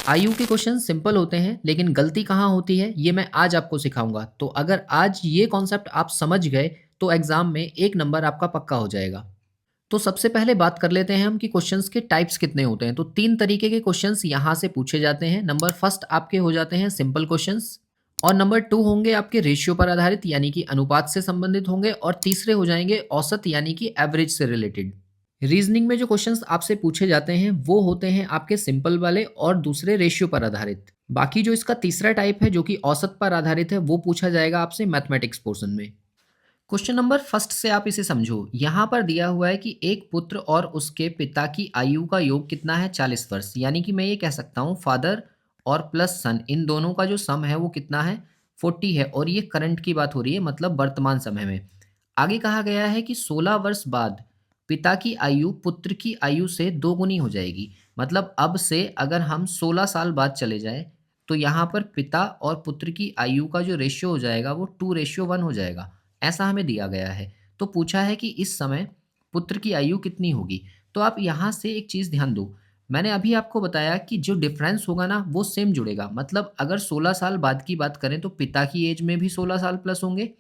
आयु के question simple होते हैं, लेकिन गलती कहाँ होती है ये मैं आज आपको सिखाऊंगा। तो अगर आज ये कॉन्सेप्ट आप समझ गए तो एग्जाम में 1 नंबर आपका पक्का हो जाएगा। तो सबसे पहले बात कर लेते हैं हम कि क्वेश्चंस के टाइप्स कितने होते हैं। तो 3 तरीके के क्वेश्चंस यहाँ से पूछे जाते हैं। नंबर फर्स्ट आपके हो जाते हैं सिंपल क्वेश्चंस, और नंबर 2 होंगे आपके रेशियो पर आधारित यानी कि अनुपात से संबंधित होंगे, और तीसरे हो जाएंगे औसत यानी कि एवरेज से रिलेटेड। रीजनिंग में जो क्वेश्चंस आपसे पूछे जाते हैं वो होते हैं आपके सिंपल वाले और दूसरे रेशियो पर आधारित। बाकी जो इसका तीसरा टाइप है जो कि औसत पर आधारित है वो पूछा जाएगा आपसे मैथमेटिक्स पोर्शन में। क्वेश्चन नंबर फर्स्ट से आप इसे समझो। यहाँ पर दिया हुआ है कि एक पुत्र और उसके पिता की आयु का योग कितना है, 40 वर्ष। यानी कि मैं ये कह सकता हूँ फादर और प्लस सन, इन दोनों का जो सम है वो कितना है, 40 है। और ये करंट की बात हो रही है, मतलब वर्तमान समय में। आगे कहा गया है कि 16 वर्ष बाद पिता की आयु पुत्र की आयु से दोगुनी हो जाएगी। मतलब अब से अगर हम 16 साल बाद चले जाएं तो यहाँ पर पिता और पुत्र की आयु का जो रेशियो हो जाएगा वो 2:1 हो जाएगा। ऐसा हमें दिया गया है। तो पूछा है कि इस समय पुत्र की आयु कितनी होगी। तो आप यहाँ से एक चीज़ ध्यान दो, मैंने अभी आपको बताया कि जो डिफरेंस होगा ना वो सेम जुड़ेगा। मतलब अगर 16 साल बाद की बात करें तो पिता की एज में भी 16 साल प्लस होंगे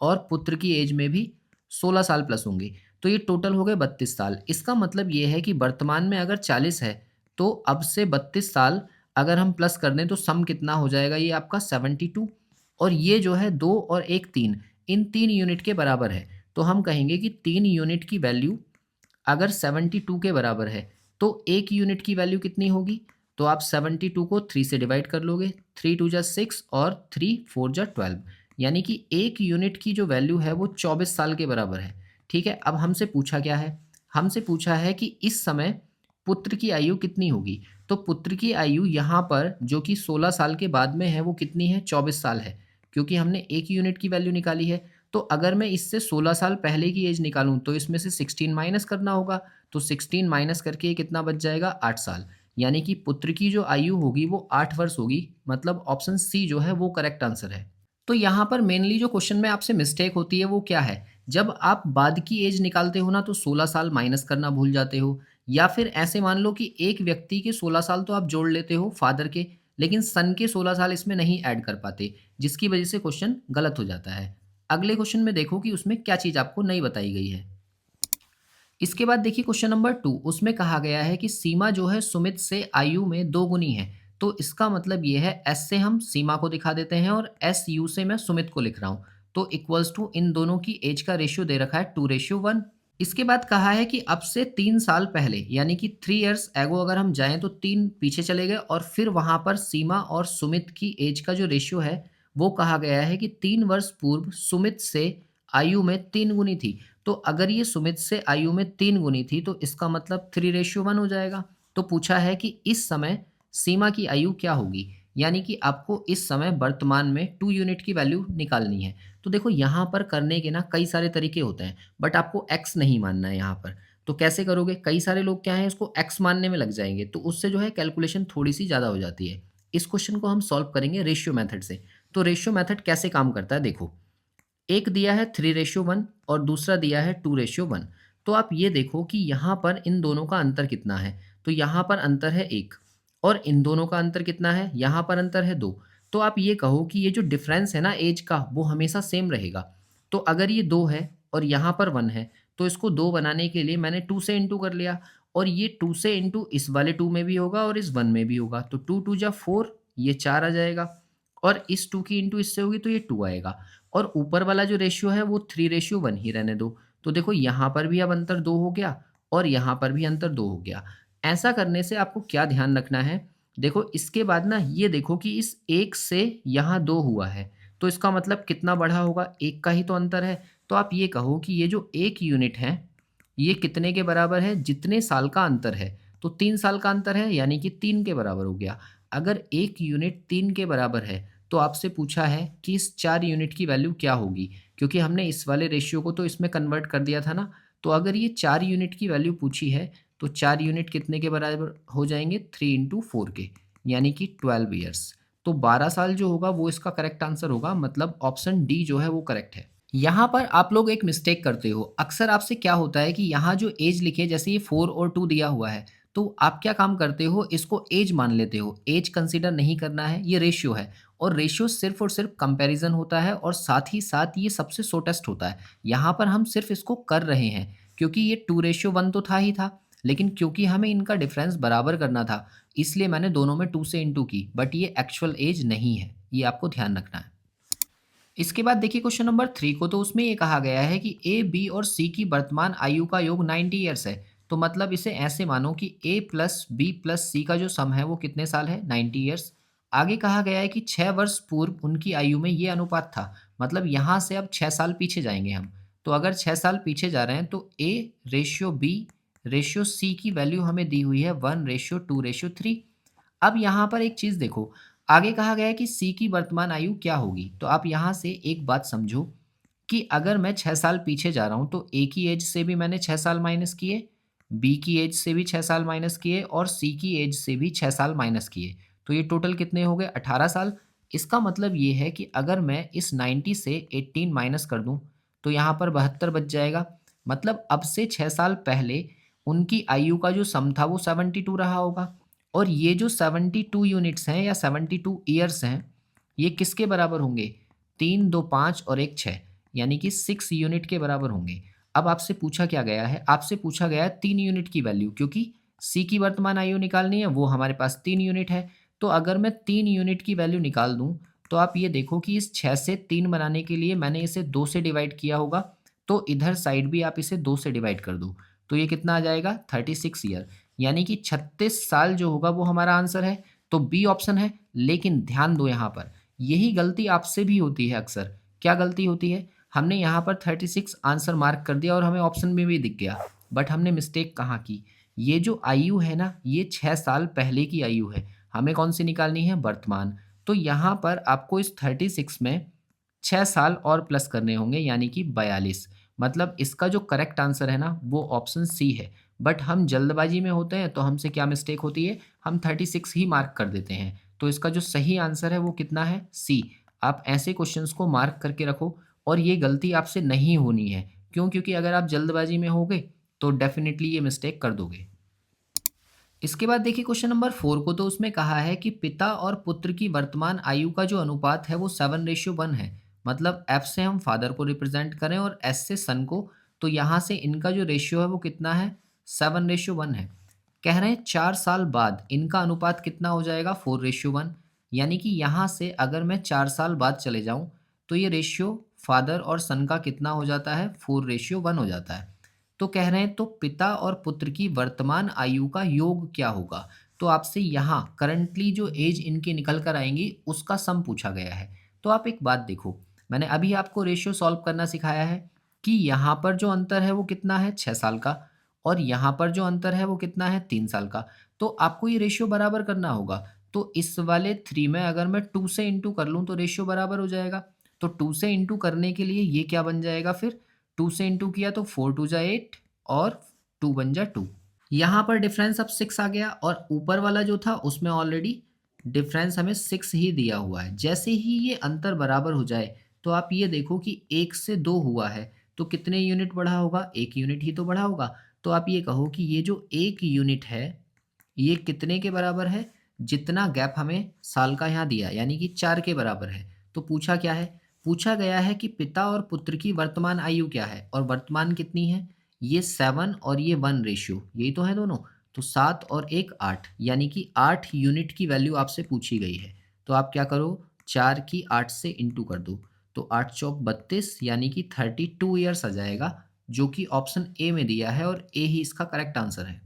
और पुत्र की एज में भी 16 साल प्लस होंगे। तो ये टोटल हो गए 32 साल। इसका मतलब ये है कि वर्तमान में अगर 40 है तो अब से 32 साल अगर हम प्लस कर दें तो सम कितना हो जाएगा, ये आपका 72। और ये जो है 2 और 1 3, इन 3 यूनिट के बराबर है। तो हम कहेंगे कि 3 यूनिट की वैल्यू अगर 72 के बराबर है तो 1 यूनिट की वैल्यू कितनी होगी। तो आप 72 को 3 से डिवाइड कर लोगे, 3 2 जा 6 और 3 4 जा 12। यानी कि 1 यूनिट की जो वैल्यू है वो 24 साल के बराबर है। ठीक है, अब हमसे पूछा क्या है, हमसे पूछा है कि इस समय पुत्र की आयु कितनी होगी। तो पुत्र की आयु यहाँ पर जो कि 16 साल के बाद में है वो कितनी है, 24 साल है। क्योंकि हमने 1 यूनिट की वैल्यू निकाली है। तो अगर मैं इससे 16 साल पहले की एज निकालूं तो इसमें से 16 माइनस करना होगा। तो 16 माइनस करके ये कितना बच जाएगा, 8 साल। यानी कि पुत्र की जो आयु होगी वो 8 वर्ष होगी। मतलब ऑप्शन सी जो है वो करेक्ट आंसर है। तो यहाँ पर मेनली जो क्वेश्चन में आपसे मिस्टेक होती है वो क्या है, जब आप बाद की एज निकालते हो ना तो 16 साल माइनस करना भूल जाते हो। या फिर ऐसे मान लो कि एक व्यक्ति के 16 साल तो आप जोड़ लेते हो फादर के, लेकिन सन के 16 साल इसमें नहीं ऐड कर पाते, जिसकी वजह से क्वेश्चन गलत हो जाता है। अगले क्वेश्चन में देखो कि उसमें क्या चीज़ आपको नहीं बताई गई है। इसके बाद देखिए क्वेश्चन नंबर 2, उसमें कहा गया है कि सीमा जो है सुमित से आयु में 2 गुनी है। तो इसका मतलब ये है, एस से हम सीमा को दिखा देते हैं और एस यू से मैं सुमित को लिख रहा हूँ। तो इक्वल्स टू इन दोनों की एज का रेशियो दे रखा है 2:1। इसके बाद कहा है कि अब से 3 साल पहले यानी कि 3 इयर्स एगो अगर हम जाएँ तो 3 पीछे चले गए और फिर वहाँ पर सीमा और सुमित की एज का जो रेशियो है वो कहा गया है कि 3 वर्ष पूर्व सुमित से आयु में 3 गुनी थी। तो अगर ये सुमित से आयु में 3 गुनी थी तो इसका मतलब 3:1 हो जाएगा। तो पूछा है कि इस समय सीमा की आयु क्या होगी, यानी कि आपको इस समय वर्तमान में 2 यूनिट की वैल्यू निकालनी है। तो देखो यहाँ पर करने के ना कई सारे तरीके होते हैं, बट आपको एक्स नहीं मानना है यहाँ पर। तो कैसे करोगे, कई सारे लोग क्या है इसको एक्स मानने में लग जाएंगे, तो उससे जो है कैलकुलेशन थोड़ी सी ज़्यादा हो जाती है। इस क्वेश्चन को हम सॉल्व करेंगे रेशियो मेथड से। तो रेशियो मेथड कैसे काम करता है देखो, एक दिया है 3:1 और दूसरा दिया है 2:1। तो आप ये देखो कि यहाँ पर इन दोनों का अंतर कितना है। तो यहाँ पर अंतर है 1 और इन दोनों का अंतर कितना है, यहाँ पर अंतर है 2। तो आप ये कहो कि ये जो डिफरेंस है ना एज का वो हमेशा सेम रहेगा। तो अगर ये 2 है और यहाँ पर 1 है तो इसको 2 बनाने के लिए मैंने 2 से इंटू कर लिया, और ये 2 से इंटू इस वाले 2 में भी होगा और इस 1 में भी होगा। तो 2 2 जा 4, ये 4 आ जाएगा, और इस 2 की इंटू इससे होगी तो ये 2 आएगा। और ऊपर वाला जो रेशियो है वो 3:1 ही रहने दो। तो देखो यहाँ पर भी अब अंतर 2 हो गया और यहाँ पर भी अंतर 2 हो गया। ऐसा करने से आपको क्या ध्यान रखना है, देखो इसके बाद ना ये देखो कि इस 1 से यहाँ 2 हुआ है, तो इसका मतलब कितना बढ़ा होगा, 1 का ही तो अंतर है। तो आप ये कहो कि ये जो 1 यूनिट है ये कितने के बराबर है, जितने साल का अंतर है। तो 3 साल का अंतर है यानी कि 3 के बराबर हो गया। अगर 1 यूनिट 3 के बराबर है तो आपसे पूछा है कि इस 4 यूनिट की वैल्यू क्या होगी, क्योंकि हमने इस वाले रेशियो को तो इसमें कन्वर्ट कर दिया था ना। तो अगर ये 4 यूनिट की वैल्यू पूछी है तो 4 यूनिट कितने के बराबर हो जाएंगे, 3 इंटू 4 के, यानी कि 12 ईयर्स। तो 12 साल जो होगा वो इसका करेक्ट आंसर होगा, मतलब ऑप्शन डी जो है वो करेक्ट है। यहाँ पर आप लोग एक मिस्टेक करते हो, अक्सर आपसे क्या होता है कि यहाँ जो एज लिखे, जैसे ये 4 और 2 दिया हुआ है तो आप क्या काम करते हो, इसको एज मान लेते हो, एज कंसीडर नहीं करना है, ये रेशियो है और रेशियो सिर्फ़ और सिर्फ़ कंपैरिज़न होता है और साथ ही साथ ये सबसे शॉर्टेस्ट होता है। यहाँ पर हम सिर्फ़ इसको कर रहे हैं क्योंकि ये 2:1 तो था ही था, लेकिन क्योंकि हमें इनका डिफ़रेंस बराबर करना था, इसलिए मैंने दोनों में 2 से इंटू की, बट ये एक्चुअल एज नहीं है, ये आपको ध्यान रखना है। इसके बाद देखिए क्वेश्चन नंबर 3 को, तो उसमें ये कहा गया है कि ए, बी और सी की वर्तमान आयु का योग 90 ईयर्स है। तो मतलब इसे ऐसे मानो कि ए प्लस बी प्लस सी का जो सम है वो कितने साल है? 90 ईयर्स। आगे कहा गया है कि 6 वर्ष पूर्व उनकी आयु में ये अनुपात था। मतलब यहाँ से अब 6 साल पीछे जाएंगे हम। तो अगर 6 साल पीछे जा रहे हैं तो A ratio B ratio C की वैल्यू हमें दी हुई है 1:2:3। अब यहाँ पर एक चीज़ देखो, आगे कहा गया है कि सी की वर्तमान आयु क्या होगी? तो आप यहाँ से एक बात समझो कि अगर मैं 6 साल पीछे जा रहा हूँ, तो ए की एज से भी मैंने 6 साल माइनस किए, बी की एज से भी 6 साल माइनस किए और सी की एज से भी 6 साल माइनस किए। तो ये टोटल कितने हो गए? 18 साल। इसका मतलब ये है कि अगर मैं इस 90 से 18 माइनस कर दूँ, तो यहाँ पर 72 बच जाएगा। मतलब अब से 6 साल पहले उनकी आयु का जो सम था वो 72 रहा होगा और ये जो 72 यूनिट्स हैं या 72 ईयर्स हैं, ये किसके बराबर होंगे? 3, 2, 5 और 1, 6 यानी कि 6 यूनिट के बराबर होंगे। अब आपसे पूछा क्या गया है? आपसे पूछा गया है 3 यूनिट की वैल्यू क्योंकि सी की वर्तमान आयु निकालनी है, वो हमारे पास 3 यूनिट है। तो अगर मैं 3 यूनिट की वैल्यू निकाल दूँ, तो आप ये देखो कि इस 6 से 3 बनाने के लिए मैंने इसे 2 से डिवाइड किया होगा, तो इधर साइड भी आप इसे 2 से डिवाइड कर दो। तो ये कितना आ जाएगा? 36 ईयर यानी कि 36 साल जो होगा वो हमारा आंसर है। तो बी ऑप्शन है, लेकिन ध्यान दो यहाँ पर, यही गलती आपसे भी होती है अक्सर। क्या गलती होती है? हमने यहाँ पर 36 आंसर मार्क कर दिया और हमें ऑप्शन में भी दिख गया, बट हमने मिस्टेक कहाँ की? ये जो आयु है ना, ये 6 साल पहले की आयु है। हमें कौन-सी निकालनी है? वर्तमान। तो यहाँ पर आपको इस 36 में 6 साल और प्लस करने होंगे यानी कि 42। मतलब इसका जो करेक्ट आंसर है ना, वो ऑप्शन सी है। बट हम जल्दबाजी में होते हैं तो हमसे क्या मिस्टेक होती है? हम 36 ही मार्क कर देते हैं। तो इसका जो सही आंसर है वो कितना है? सी। आप ऐसे क्वेश्चंस को मार्क करके रखो और ये गलती आपसे नहीं होनी है। क्यों? क्योंकि अगर आप जल्दबाजी में होगे तो डेफ़िनिटली ये मिस्टेक कर दोगे। इसके बाद देखिए क्वेश्चन नंबर 4 को, तो उसमें कहा है कि पिता और पुत्र की वर्तमान आयु का जो अनुपात है वो 7:1 है। मतलब एफ से हम फादर को रिप्रेजेंट करें और एस से सन को, तो यहाँ से इनका जो रेशियो है वो कितना है? 7:1 है। कह रहे हैं 4 साल बाद इनका अनुपात कितना हो जाएगा? 4:1। यानी कि यहाँ से अगर मैं 4 साल बाद चले जाऊँ, तो ये रेशियो फादर और सन का कितना हो जाता है? 4:1 हो जाता है। तो कह रहे हैं तो पिता और पुत्र की वर्तमान आयु का योग क्या होगा? तो आपसे यहाँ करंटली जो एज इनकी निकल कर आएँगी उसका सम पूछा गया है। तो आप एक बात देखो, मैंने अभी आपको रेशियो सॉल्व करना सिखाया है कि यहाँ पर जो अंतर है वो कितना है? 6 साल का और यहाँ पर जो अंतर है वो कितना है? 3 साल का। तो आपको ये रेशियो बराबर करना होगा। तो इस वाले 3 में अगर मैं 2 से इंटू कर लूँ तो रेशियो बराबर हो जाएगा। तो 2 से इंटू करने के लिए ये क्या बन जाएगा फिर? 2 से इंटू किया तो 4 2 जा 8 और 2 1 जा 2। यहाँ पर डिफरेंस अब 6 आ गया और ऊपर वाला जो था उसमें ऑलरेडी डिफरेंस हमें 6 ही दिया हुआ है। जैसे ही ये अंतर बराबर हो जाए, तो आप ये देखो कि 1 से 2 हुआ है, तो कितने यूनिट बढ़ा होगा? 1 यूनिट ही तो बढ़ा होगा। तो आप ये कहो कि ये जो 1 यूनिट है, ये कितने के बराबर है? जितना गैप हमें साल का यहाँ दिया, यानी कि 4 के बराबर है। तो पूछा क्या है? पूछा गया है कि पिता और पुत्र की वर्तमान आयु क्या है और वर्तमान कितनी है? ये 7 और ये 1 रेशियो, यही तो है दोनों। तो 7 और 1 8 यानी कि 8 यूनिट की वैल्यू आपसे पूछी गई है। तो आप क्या करो, 4 की 8 से इंटू कर दो। तो 8 चौक 32 यानी कि 32 ईयर्स आ जाएगा, जो कि ऑप्शन ए में दिया है और ए ही इसका करेक्ट आंसर है।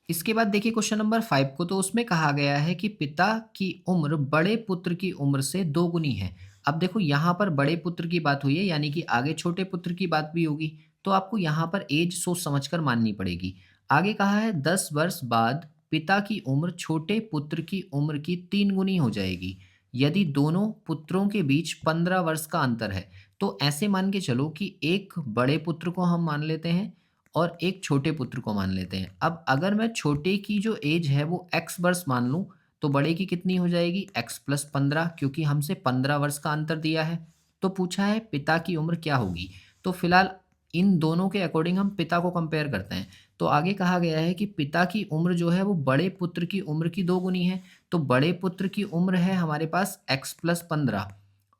इसके बाद देखिए क्वेश्चन नंबर 5 को, तो उसमें कहा गया है कि पिता की उम्र बड़े पुत्र की उम्र से दोगुनी है। अब देखो यहाँ पर बड़े पुत्र की बात हुई है यानी कि आगे छोटे पुत्र की बात भी होगी, तो आपको यहाँ पर एज सोच समझकर माननी पड़ेगी। आगे कहा है 10 वर्ष बाद पिता की उम्र छोटे पुत्र की उम्र की 3 गुनी हो जाएगी यदि दोनों पुत्रों के बीच 15 वर्ष का अंतर है। तो ऐसे मान के चलो कि एक बड़े पुत्र को हम मान लेते हैं और एक छोटे पुत्र को मान लेते हैं। अब अगर मैं छोटे की जो एज है वो x वर्ष मान लूँ, तो बड़े की कितनी हो जाएगी? x प्लस 15, क्योंकि हमसे 15 वर्ष का अंतर दिया है। तो पूछा है पिता की उम्र क्या होगी? तो फिलहाल इन दोनों के अकॉर्डिंग हम पिता को कंपेयर करते हैं। तो तो आगे कहा गया है कि पिता की उम्र जो है वो बड़े पुत्र की उम्र की 2 गुनी है। तो बड़े पुत्र की उम्र है हमारे पास x + 15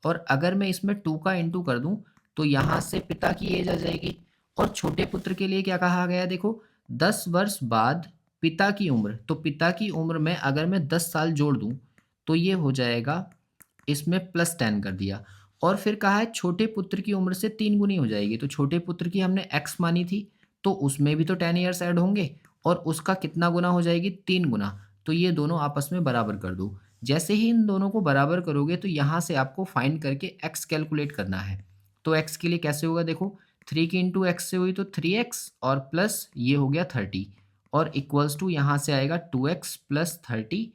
और अगर मैं इसमें 2 का इंटू कर दूँ तो यहाँ से पिता की एज आ जाएगी। और छोटे पुत्र के लिए क्या कहा गया है देखो, 10 वर्ष बाद पिता की उम्र, तो पिता की उम्र में अगर मैं 10 साल जोड़ दूँ तो ये हो जाएगा, इसमें +10 कर दिया। और फिर कहा है छोटे पुत्र की उम्र से 3 गुनी हो जाएगी, तो छोटे पुत्र की हमने x मानी थी, तो उसमें भी तो 10 ईयर्स ऐड होंगे और उसका कितना गुना हो जाएगी, 3 गुना। तो ये दोनों आपस में बराबर कर दो। जैसे ही इन दोनों को बराबर करोगे तो यहाँ से आपको फाइंड करके x कैलकुलेट करना है। तो x के लिए कैसे होगा देखो, 3 की इंटू एक्स से हुई तो 3x और प्लस ये हो गया 30 और इक्वल्स टू यहाँ से आएगा 2x + 30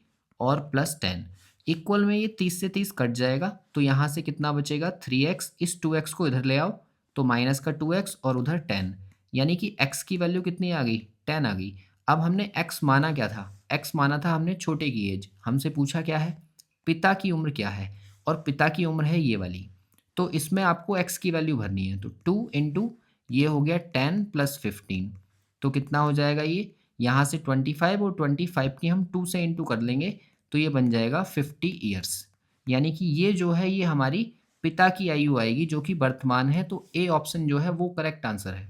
और +10। इक्वल में ये 30 से 30 कट जाएगा तो यहाँ से कितना बचेगा, 3x, इस 2x को इधर ले आओ तो माइनस का 2x और उधर 10, यानी कि x की वैल्यू कितनी आ गई, 10 आ गई। अब हमने x माना क्या था, x माना था हमने छोटे की एज, हमसे पूछा क्या है, पिता की उम्र क्या है, और पिता की उम्र है ये वाली। तो इसमें आपको x की वैल्यू भरनी है, तो 2 इंटू ये हो गया 10 + 15, तो कितना हो जाएगा ये, यहाँ से 25 और 25 की हम 2 से इंटू कर लेंगे तो ये बन जाएगा 50 ईयर्स। यानी कि ये जो है ये हमारी पिता की आयु आएगी जो कि वर्तमान है, तो ए ऑप्शन जो है वो करेक्ट आंसर है।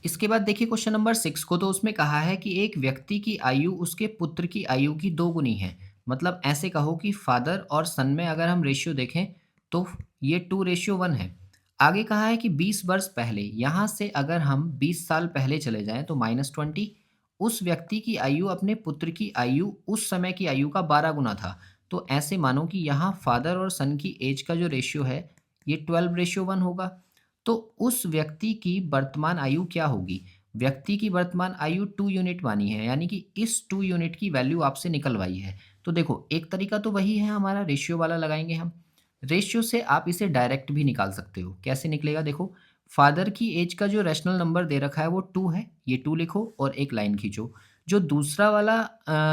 इसके बाद देखिए क्वेश्चन नंबर 6 को, तो उसमें कहा है कि एक व्यक्ति की आयु उसके पुत्र की आयु की 2 गुनी है। मतलब ऐसे कहो कि फादर और सन में अगर हम रेशियो देखें तो ये 2:1 है। आगे कहा है कि 20 वर्ष पहले, यहाँ से अगर हम 20 साल पहले चले जाएं तो -20, उस व्यक्ति की आयु अपने पुत्र की आयु उस समय की आयु का 12 गुना था। तो ऐसे मानो कि यहाँ फादर और सन की एज का जो रेशियो है ये 12:1 होगा। तो उस व्यक्ति की वर्तमान आयु क्या होगी? व्यक्ति की वर्तमान आयु 2 यूनिट मानी है, यानी कि इस 2 यूनिट की वैल्यू आपसे निकलवाई है। तो देखो एक तरीका तो वही है हमारा, रेशियो वाला लगाएँगे हम। रेशियो से आप इसे डायरेक्ट भी निकाल सकते हो। कैसे निकलेगा देखो, फादर की एज का जो रैशनल नंबर दे रखा है वो 2 है, ये 2 लिखो और एक लाइन खींचो। जो दूसरा वाला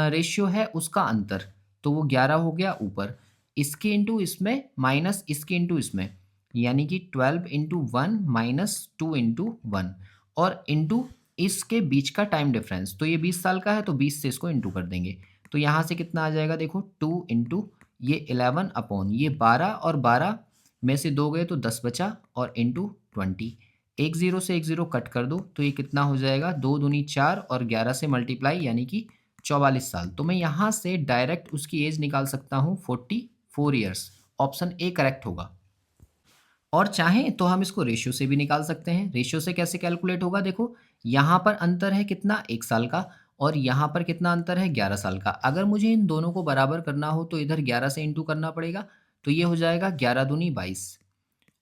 रेशियो है उसका अंतर, तो वो 11 हो गया ऊपर, इसके इंटू इसमें माइनस इसके इंटू इसमें, यानी कि 12 इंटू 1 माइनस 2 इंटू 1 और इंटू इसके बीच का टाइम डिफरेंस, तो ये 20 साल का है तो 20 से इसको इंटू कर देंगे। तो यहाँ से कितना आ जाएगा देखो, 2 इंटू ये 11 अपॉन ये 12 और 12 में से 2 गए तो 10 बचा और इंटू 20। एक ज़ीरो से एक ज़ीरो कट कर दो तो ये कितना हो जाएगा, 2 दूनी 4 और 11 से मल्टीप्लाई यानी कि 44 साल। तो मैं यहाँ से डायरेक्ट उसकी एज निकाल सकता हूँ 44 ईयर्स। ऑप्शन ए करेक्ट होगा। और चाहें तो हम इसको रेशियो से भी निकाल सकते हैं। रेशियो से कैसे कैलकुलेट होगा देखो, यहाँ पर अंतर है कितना, 1 साल का, और यहाँ पर कितना अंतर है, 11 साल का। अगर मुझे इन दोनों को बराबर करना हो तो इधर 11 से इंटू करना पड़ेगा, तो ये हो जाएगा 11 दूनी 22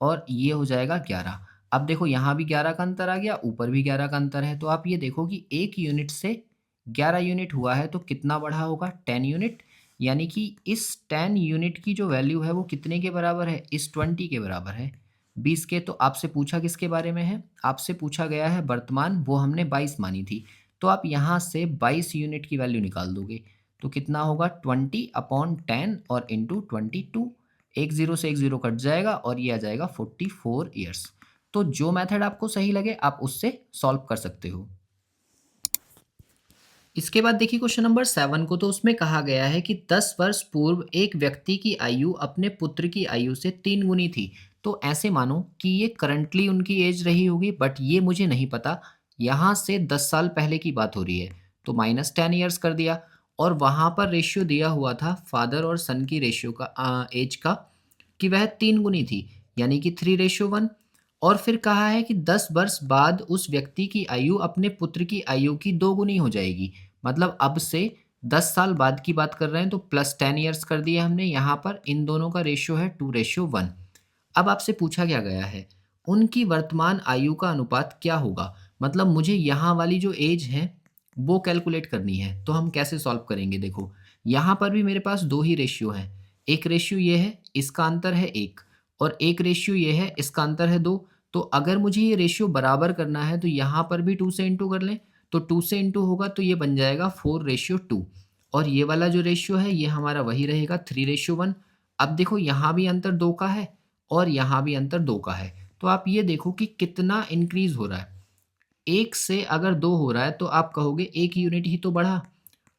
और ये हो जाएगा 11। अब देखो यहाँ भी 11 का अंतर आ गया, ऊपर भी 11 का अंतर है, तो आप ये देखो कि 1 यूनिट से 11 यूनिट हुआ है तो कितना बढ़ा होगा, 10 यूनिट। यानी कि इस 10 यूनिट की जो वैल्यू है वो कितने के बराबर है, इस 20 के बराबर है। 20 के, तो आपसे पूछा किसके बारे में है, आपसे पूछा गया है वर्तमान, वो हमने 22 मानी थी। तो आप यहाँ से 22 यूनिट की वैल्यू निकाल दोगे तो कितना होगा, 20/10 और इंटू 22। एक ज़ीरो से एक ज़ीरो कट जाएगा और ये आ जाएगा 44 ईयर्स। तो जो मेथड आपको सही लगे आप उससे सॉल्व कर सकते हो। इसके बाद देखिए क्वेश्चन नंबर 7 को, तो उसमें कहा गया है कि 10 वर्ष पूर्व एक व्यक्ति की आयु अपने पुत्र की आयु से 3 गुनी थी। तो ऐसे मानो कि ये करंटली उनकी एज रही होगी, बट ये मुझे नहीं पता। यहाँ से 10 साल पहले की बात हो रही है तो -10 ईयर्स कर दिया, और वहाँ पर रेशियो दिया हुआ था फादर और सन की रेशियो का, एज का, कि वह 3 गुनी थी, यानी कि 3:1। और फिर कहा है कि 10 वर्ष बाद उस व्यक्ति की आयु अपने पुत्र की आयु की 2 गुनी हो जाएगी। मतलब अब से 10 साल बाद की बात कर रहे हैं तो +10 ईयर्स कर दिए हमने। यहाँ पर इन दोनों का रेशियो है 2:1। अब आपसे पूछा क्या गया है, उनकी वर्तमान आयु का अनुपात क्या होगा? मतलब मुझे यहाँ वाली जो एज है वो कैलकुलेट करनी है, तो हम कैसे सॉल्व करेंगे देखो, यहाँ पर भी मेरे पास 2 ही रेशियो हैं। एक रेशियो ये है, इसका अंतर है 1, और एक रेशियो ये है, इसका अंतर है 2। तो अगर मुझे ये रेशियो बराबर करना है तो यहाँ पर भी 2 से इंटू कर लें, तो 2 से इंटू होगा तो ये बन जाएगा 4:2, और ये वाला जो रेशियो है ये हमारा वही रहेगा 3:1। अब देखो यहाँ भी अंतर 2 का है और यहाँ भी अंतर 2 का है, तो आप ये देखो कि कितना इंक्रीज़ हो रहा है। 1 से अगर 2 हो रहा है तो आप कहोगे 1 यूनिट ही तो बढ़ा,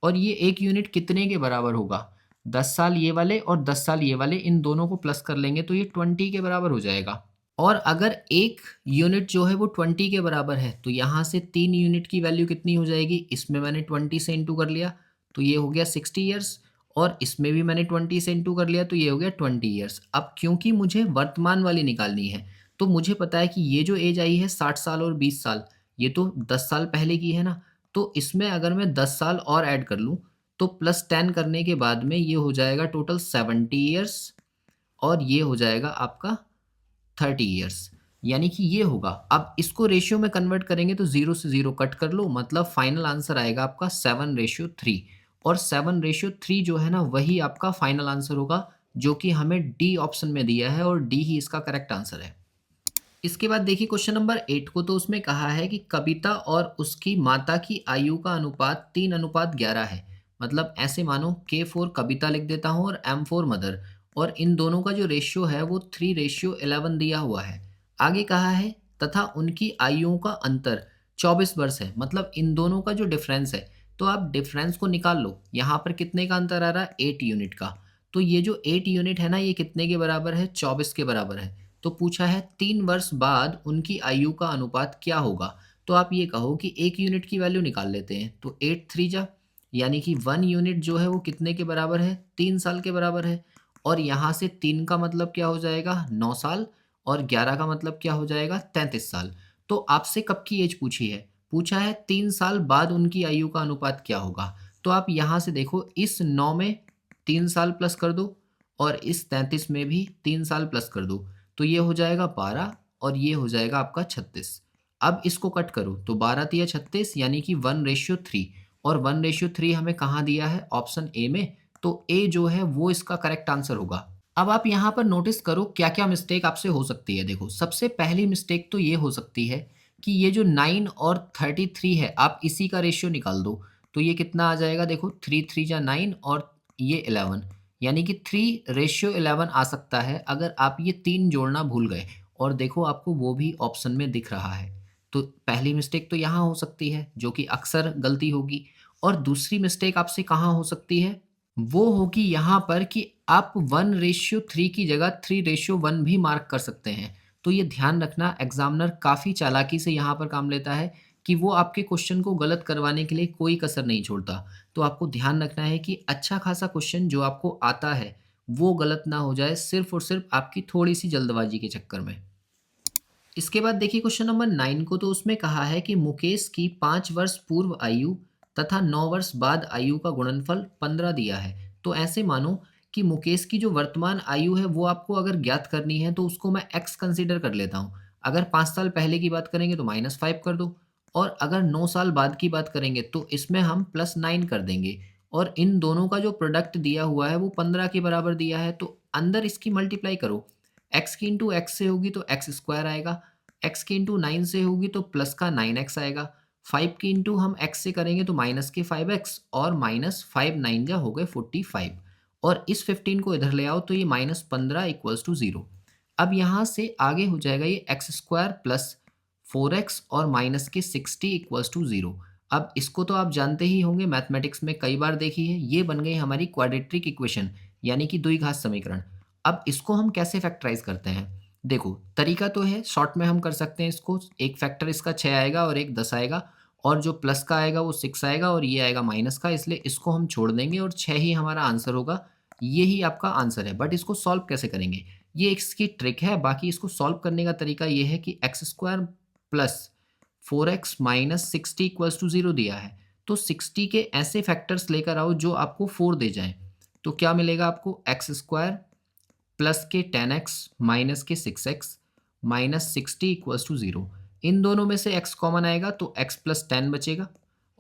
और ये 1 यूनिट कितने के बराबर होगा? 10 साल ये वाले और 10 साल ये वाले, इन दोनों को प्लस कर लेंगे तो ये 20 के बराबर हो जाएगा। और अगर 1 यूनिट जो है वो 20 के बराबर है, तो यहाँ से 3 यूनिट की वैल्यू कितनी हो जाएगी? इसमें मैंने 20 से इंटू कर लिया, तो ये हो गया 60 ईयर्स, और इसमें भी मैंने 20 से इंटू कर लिया, तो ये हो गया 20 ईयर्स। अब क्योंकि मुझे वर्तमान वाली निकालनी है, तो मुझे पता है कि ये जो एज आई है 60 साल और 20 साल, ये तो 10 साल पहले की है ना, तो इसमें अगर मैं 10 साल और ऐड कर लूँ, तो प्लस 10 करने के बाद में ये हो जाएगा टोटल 70 ईयर्स, और ये हो जाएगा आपका 30 ईयर्स, यानी कि ये होगा। अब इसको रेशियो में कन्वर्ट करेंगे तो 0 से 0 कट कर लो, मतलब फाइनल आंसर आएगा आपका 7:3, और 7:3 जो है ना वही आपका फाइनल आंसर होगा, जो कि हमें डी ऑप्शन में दिया है, और डी ही इसका करेक्ट आंसर है। इसके बाद देखिए क्वेश्चन नंबर 8 को, तो उसमें कहा है कि कविता और उसकी माता की आयु का अनुपात 3:11 है। मतलब ऐसे मानो K फॉर कविता लिख देता हूँ और M फॉर मदर, और इन दोनों का जो रेशियो है वो 3:11 दिया हुआ है। आगे कहा है तथा उनकी आयुओं का अंतर 24 वर्ष है। मतलब इन दोनों का जो डिफरेंस है, तो आप डिफरेंस को निकाल लो। यहाँ पर कितने का अंतर आ रहा है? 8 यूनिट का। तो ये जो 8 यूनिट है ना, ये कितने के बराबर है? 24 के बराबर है। तो पूछा है 3 वर्ष बाद उनकी आयु का अनुपात क्या होगा? तो आप ये कहो कि 1 यूनिट की वैल्यू निकाल लेते हैं, तो 8 3 जा, यानी कि 1 यूनिट जो है वो कितने के बराबर है? 3 साल के बराबर है। और यहाँ से 3 का मतलब क्या हो जाएगा? 9 साल, और 11 का मतलब क्या हो जाएगा? 33 साल। तो आपसे कब की एज पूछी है? पूछा है 3 साल बाद उनकी आयु का अनुपात क्या होगा? तो आप यहाँ से देखो, इस 9 में 3 साल प्लस कर दो, और इस 33 में भी 3 साल प्लस कर दो, तो ये हो जाएगा 12, और ये हो जाएगा आपका 36। अब इसको कट करो तो 12 तिया 36, यानी कि 1:3, और 1:3 हमें कहाँ दिया है? ऑप्शन ए में। तो ए जो है वो इसका करेक्ट आंसर होगा। अब आप यहाँ पर नोटिस करो क्या क्या मिस्टेक आपसे हो सकती है। देखो, सबसे पहली मिस्टेक तो ये हो सकती है कि ये जो 9 और 33 है, आप इसी का रेशियो निकाल दो, तो ये कितना आ जाएगा? देखो, 3 3 जा 9, और ये 11, यानी कि 3:11 आ सकता है अगर आप ये 3 जोड़ना भूल गए, और देखो आपको वो भी ऑप्शन में दिख रहा है। तो पहली मिस्टेक तो यहाँ हो सकती है, जो कि अक्सर गलती होगी। और दूसरी मिस्टेक आपसे कहाँ हो सकती है? वो होगी यहाँ पर कि आप 1:3 की जगह 3:1 भी मार्क कर सकते हैं। तो ये ध्यान रखना, एग्ज़ामिनर काफ़ी चालाकी से यहाँ पर काम लेता है कि वो आपके क्वेश्चन को गलत करवाने के लिए कोई कसर नहीं छोड़ता। तो आपको ध्यान रखना है कि अच्छा खासा क्वेश्चन जो आपको आता है, वो गलत ना हो जाए सिर्फ़ और सिर्फ़ आपकी थोड़ी-सी जल्दबाज़ी के चक्कर में। इसके बाद देखिए क्वेश्चन नंबर 9 को, तो उसमें कहा है कि मुकेश की 5 वर्ष पूर्व आयु तथा 9 वर्ष बाद आयु का गुणनफल 15 दिया है। तो ऐसे मानो कि मुकेश की जो वर्तमान आयु है वो आपको अगर ज्ञात करनी है, तो उसको मैं x कंसीडर कर लेता हूँ। अगर 5 साल पहले की बात करेंगे तो -5 कर दो, और अगर 9 साल बाद की बात करेंगे तो इसमें हम +9 कर देंगे, और इन दोनों का जो प्रोडक्ट दिया हुआ है वो 15 के बराबर दिया है। तो अंदर इसकी मल्टीप्लाई करो, x की इंटू एक्स से होगी तो एक्स स्क्वायर आएगा, x की इंटू 9 से होगी तो प्लस का 9x आएगा, 5 की इंटू हम x से करेंगे तो माइनस के 5x, और -5 9 जा हो गए 45, और इस 15 को इधर ले आओ तो ये -15 इक्वल्स टू 0। अब यहाँ से आगे हो जाएगा ये एक्स स्क्वायर प्लस 4x और माइनस के 60 इक्वल्स टू 0। अब इसको तो आप जानते ही होंगे, मैथमेटिक्स में कई बार देखी है, ये बन गई हमारी क्वाड्रेटिक इक्वेशन, यानी कि द्विघात समीकरण। अब इसको हम कैसे फैक्टराइज करते हैं? देखो, तरीका तो है, शॉर्ट में हम कर सकते हैं इसको। एक फैक्टर इसका 6 आएगा और एक 10 आएगा, और जो प्लस का आएगा वो 6 आएगा, और ये आएगा माइनस का, इसलिए इसको हम छोड़ देंगे और 6 ही हमारा आंसर होगा। यही आपका आंसर है। बट इसको सॉल्व कैसे करेंगे, ये इसकी ट्रिक है। बाकी इसको सॉल्व करने का तरीका ये है कि x square plus 4x minus 60 equals to 0 दिया है, तो 60 के ऐसे फैक्टर्स लेकर आओ जो आपको 4 दे जाएं। तो क्या मिलेगा आपको? एक्स स्क्वायर प्लस के 10x माइनस के 6x माइनस 60 इक्वल्स टू 0। इन दोनों में से x कॉमन आएगा तो x प्लस 10 बचेगा,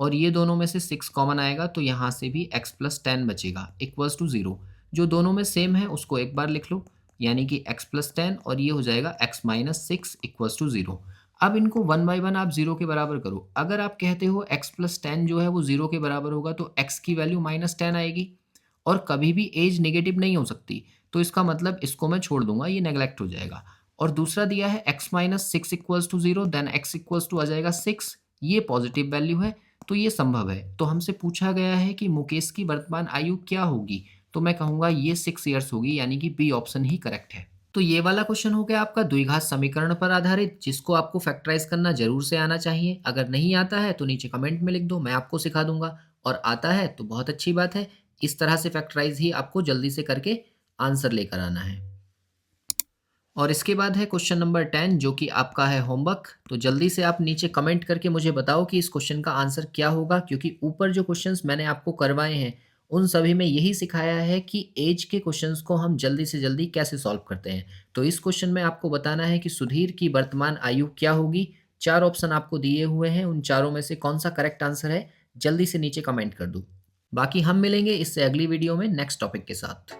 और ये दोनों में से 6 कॉमन आएगा तो यहाँ से भी x प्लस 10 बचेगा इक्वल्स टू 0। जो दोनों में सेम है उसको एक बार लिख लो, यानी कि x प्लस 10, और ये हो जाएगा x माइनस 6 इक्वल्स टू 0। अब इनको वन बाई वन आप 0 के बराबर करो। अगर आप कहते हो x प्लस 10 जो है वो 0 के बराबर होगा, तो x की वैल्यू -10 आएगी, और कभी भी एज नेगेटिव नहीं हो सकती। तो इसका मतलब इसको मैं छोड़ दूंगा, ये नेग्लेक्ट हो जाएगा। और दूसरा दिया है x minus 6 equals to 0, then x equals to आ जाएगा 6, ये पॉजिटिव वैल्यू है, तो ये संभव है। तो हमसे पूछा गया है कि मुकेश की वर्तमान आयु क्या होगी? तो मैं कहूँगा ये 6 ईयर्स होगी, यानी कि बी ऑप्शन ही करेक्ट है। तो ये वाला क्वेश्चन हो गया आपका द्विघात समीकरण पर आधारित, जिसको आपको फैक्टराइज़ करना ज़रूर से आना चाहिए। अगर नहीं आता है तो नीचे कमेंट में लिख दो, मैं आपको सिखा दूँगा, और आता है तो बहुत अच्छी बात है। इस तरह से फैक्टराइज़ ही आपको जल्दी से करके आंसर लेकर आना है। और इसके बाद है क्वेश्चन नंबर 10, जो कि आपका है होमवर्क। तो जल्दी से आप नीचे कमेंट करके मुझे बताओ कि इस क्वेश्चन का आंसर क्या होगा, क्योंकि ऊपर जो क्वेश्चंस मैंने आपको करवाए हैं उन सभी में यही सिखाया है कि एज के क्वेश्चंस को हम जल्दी से जल्दी कैसे सॉल्व करते हैं। तो इस क्वेश्चन में आपको बताना है कि सुधीर की वर्तमान आयु क्या होगी। 4 ऑप्शन आपको दिए हुए हैं, उन चारों में से कौन सा करेक्ट आंसर है, जल्दी से नीचे कमेंट कर दो। बाकी हम मिलेंगे इससे अगली वीडियो में नेक्स्ट टॉपिक के साथ।